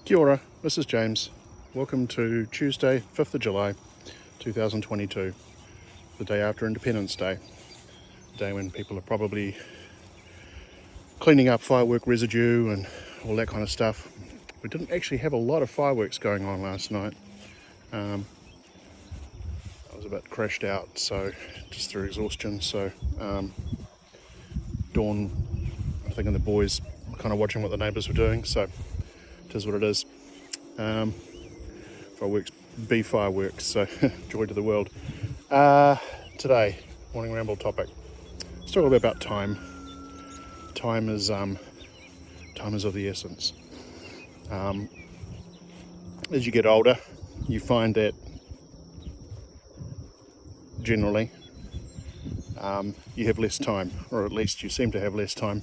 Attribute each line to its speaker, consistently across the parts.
Speaker 1: Kia ora, this is James. Welcome to Tuesday, 5th of July, 2022, the day after Independence Day, the day when people are probably cleaning up firework residue and all that kind of stuff. We didn't actually have a lot of fireworks going on last night. I was a bit crashed out, so just through exhaustion. So Dawn, I think, and the boys were kind of watching what the neighbours were doing. So it is what it is. Fireworks be fireworks. So joy to the world. Today, morning ramble topic. Let's talk a little bit about time. Time is of the essence. As you get older, you find that generally you have less time, or at least you seem to have less time.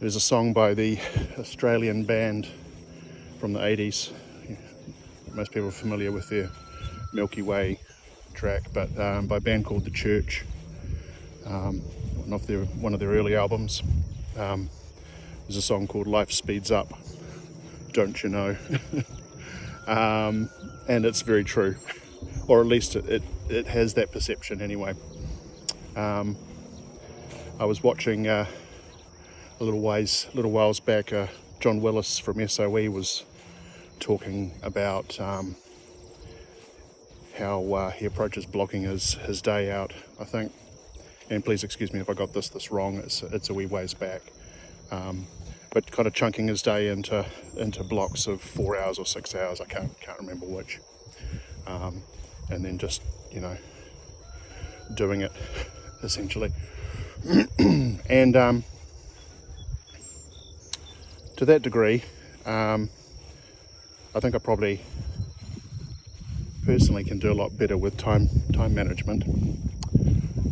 Speaker 1: There's a song by the Australian band from the 80s. Most people are familiar with their Milky Way track, but by a band called The Church, one of their early albums. There's a song called Life Speeds Up, Don't You Know? And it's very true, or at least it has that perception anyway. I was watching a little whiles back, John Willis from SOE was talking about how he approaches blocking his day out, I think. And please excuse me if I got this wrong, it's a wee ways back. But kind of chunking his day into blocks of 4 hours or 6 hours, I can't remember which. And then just, doing it, essentially. And to that degree, I think I probably personally can do a lot better with time management.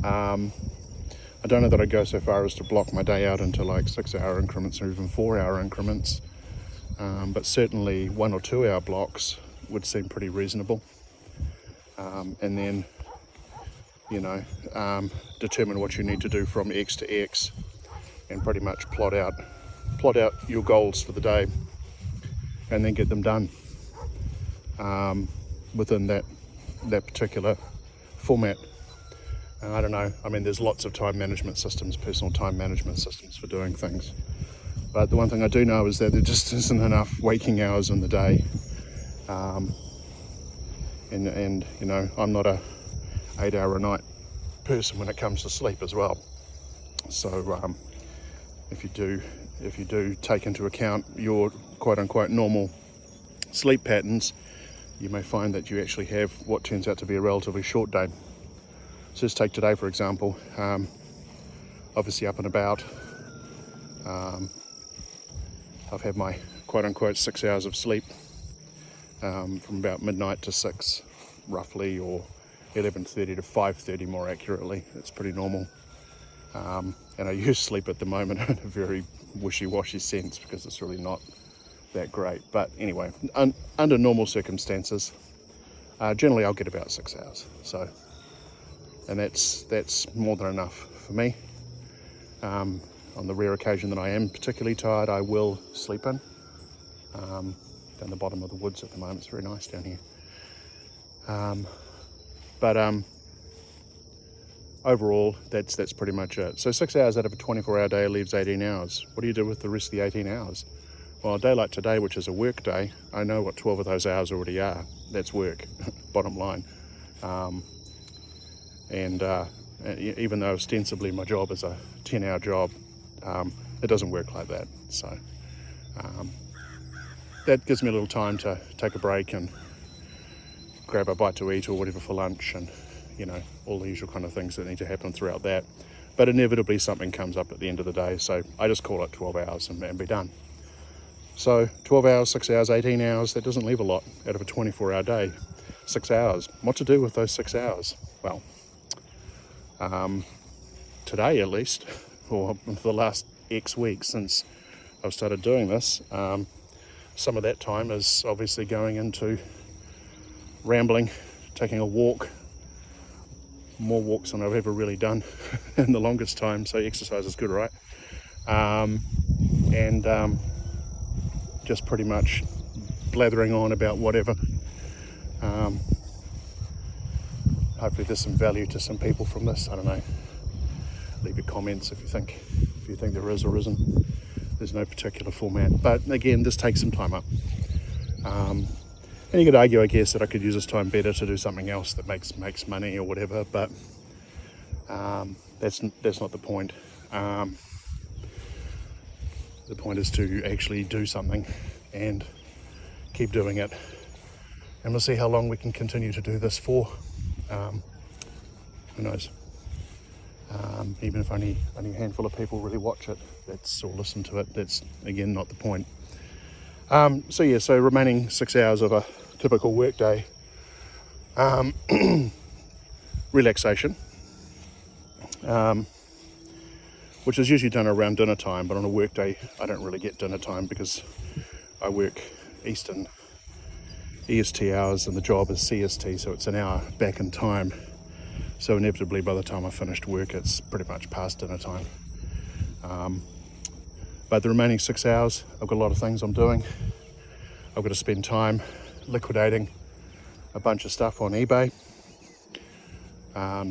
Speaker 1: I don't know that I'd go so far as to block my day out into like 6-hour increments or even 4-hour increments, but certainly 1 or 2 hour blocks would seem pretty reasonable. And then, determine what you need to do from X to X, and pretty much plot out your goals for the day, and then get them done within that particular format. I don't know. I mean, there's lots of time management systems, personal time management systems for doing things. But the one thing I do know is that there just isn't enough waking hours in the day. And I'm not a 8-hour a night person when it comes to sleep as well. So if you do take into account your quote unquote normal sleep patterns, you may find that you actually have what turns out to be a relatively short day. So just take today, for example. Obviously up and about. I've had my quote-unquote 6 hours of sleep from about midnight to 6, roughly, or 11:30 to 5:30 more accurately. It's pretty normal. And I use sleep at the moment in a very wishy-washy sense because it's really not that great. But anyway, under normal circumstances, generally I'll get about 6 hours. So. And that's more than enough for me. On the rare occasion that I am particularly tired, I will sleep in. Down the bottom of the woods at the moment, it's very nice down here. But overall, that's pretty much it. So 6 hours out of a 24-hour day leaves 18 hours. What do you do with the rest of the 18 hours? Well, a day like today, which is a work day, I know what 12 of those hours already are. That's work, bottom line. And even though ostensibly my job is a 10-hour job, it doesn't work like that. So that gives me a little time to take a break and grab a bite to eat or whatever for lunch, and all the usual kind of things that need to happen throughout that. But inevitably something comes up at the end of the day, so I just call it 12 hours and be done. So 12 hours, 6 hours, 18 hours, that doesn't leave a lot out of a 24-hour day. 6 hours. What to do with those 6 hours? Well, today at least, or for the last X weeks since I've started doing this, some of that time is obviously going into rambling, taking a walk, more walks than I've ever really done in the longest time, so exercise is good, right? And just pretty much blathering on about whatever. Hopefully there's some value to some people from this. I don't know. Leave your comments if you think there is or isn't. There's no particular format, but again, this takes some time up. And you could argue, I guess, that I could use this time better to do something else that makes money or whatever, but that's not the point. The point is to actually do something and keep doing it, and we'll see how long we can continue to do this for. Who knows? Even if only a handful of people really watch it, or listen to it, that's again not the point. So remaining 6 hours of a typical work day. Relaxation, which is usually done around dinner time, but on a work day I don't really get dinner time because I work Eastern EST hours and the job is CST, so it's an hour back in time. So inevitably by the time I finished work it's pretty much past dinner time. But the remaining 6 hours I've got a lot of things I'm doing. I've got to spend time liquidating a bunch of stuff on eBay.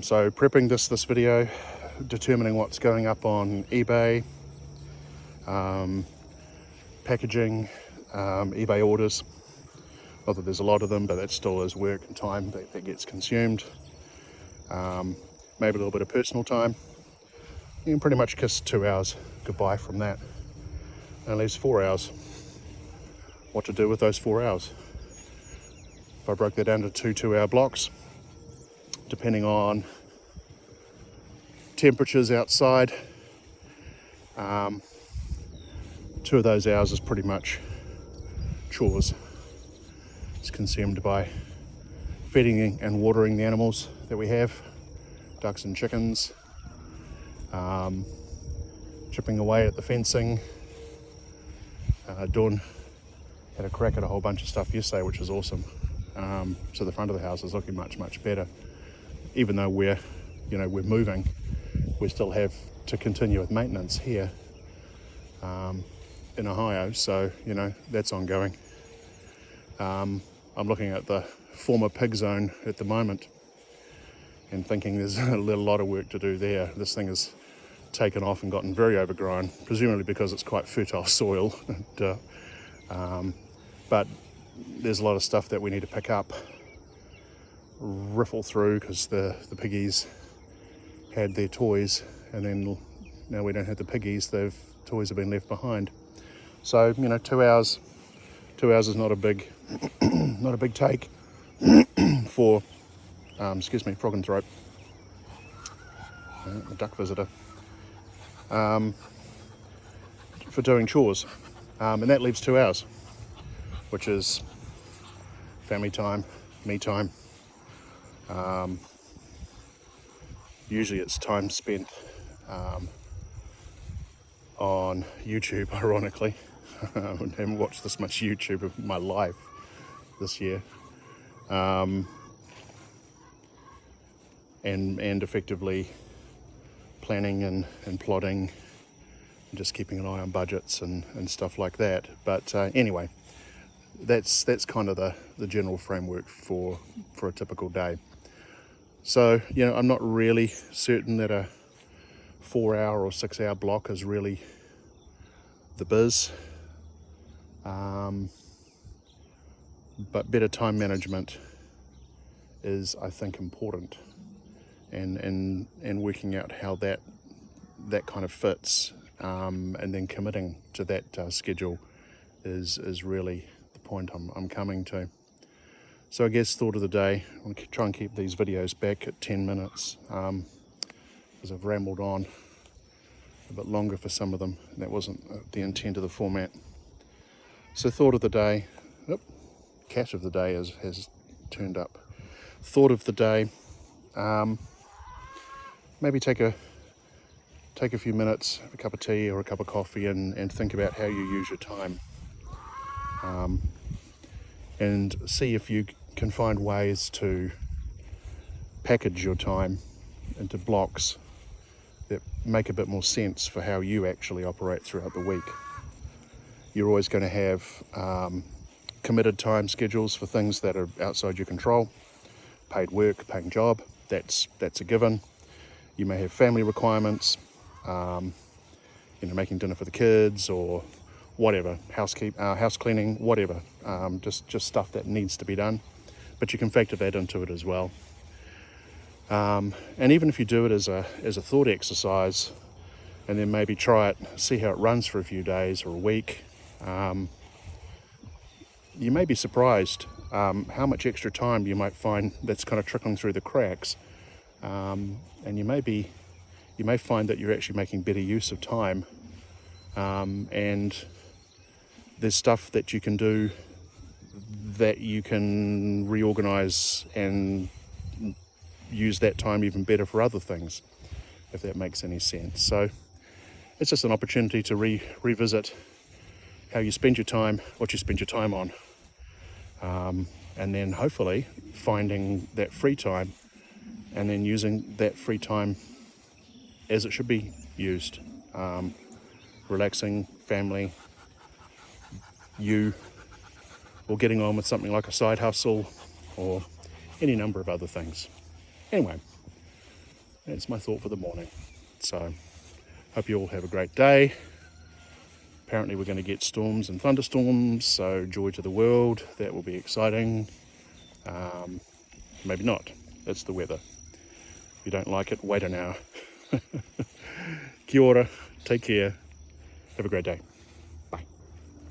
Speaker 1: So prepping this video, determining what's going up on eBay, packaging, eBay orders. Not that there's a lot of them, but that still is work and time that gets consumed. Maybe a little bit of personal time. You can pretty much kiss 2 hours goodbye from that. And leaves 4 hours. What to do with those 4 hours? If I broke that down to two 2-hour blocks, depending on temperatures outside, 2 of those hours is pretty much chores. It's consumed by feeding and watering the animals that we have, ducks and chickens, chipping away at the fencing. Dawn had a crack at a whole bunch of stuff yesterday, which was awesome. So the front of the house is looking much better. Even though we're moving, we still have to continue with maintenance here in Ohio, so that's ongoing. I'm looking at the former pig zone at the moment and thinking there's a lot of work to do there. This thing has taken off and gotten very overgrown, presumably because it's quite fertile soil. But there's a lot of stuff that we need to pick up, riffle through, because the piggies had their toys, and then now we don't have the piggies, toys have been left behind. So 2 hours is not a big take for frog and throat, a duck visitor, for doing chores, and that leaves 2 hours, which is family time, me time. Usually it's time spent on YouTube, ironically. I haven't watched this much YouTube in my life this year. And effectively planning and plotting and just keeping an eye on budgets and stuff like that. But anyway, that's kind of the general framework for a typical day. So I'm not really certain that a 4-hour or 6-hour block is really the biz, but better time management is, I think, important, and working out how that kind of fits, and then committing to that schedule is really the point I'm coming to. So I guess thought of the day, I'm going to try and keep these videos back at 10 minutes, because I've rambled on a bit longer for some of them. That wasn't the intent of the format. So thought of the day, cat of the day has turned up. Thought of the day, maybe take a few minutes, a cup of tea or a cup of coffee, and think about how you use your time, and see if you can find ways to package your time into blocks that make a bit more sense for how you actually operate throughout the week. You're always going to have committed time schedules for things that are outside your control. Paid work, paying job, that's a given. You may have family requirements, making dinner for the kids or whatever, house cleaning, whatever, just stuff that needs to be done. But you can factor that into it as well. And even if you do it as a thought exercise, and then maybe try it, see how it runs for a few days or a week, you may be surprised how much extra time you might find that's kind of trickling through the cracks, and you may find that you're actually making better use of time, and there's stuff that you can do that you can reorganize and use that time even better for other things, if that makes any sense. So it's just an opportunity to revisit how you spend your time, what you spend your time on, and then hopefully finding that free time and then using that free time as it should be used. Relaxing, family, you, or getting on with something like a side hustle or any number of other things. Anyway, that's my thought for the morning. So hope you all have a great day. Apparently we're going to get storms and thunderstorms, so joy to the world. That will be exciting. Maybe not. That's the weather. If you don't like it, wait an hour. Kia ora. Take care. Have a great day.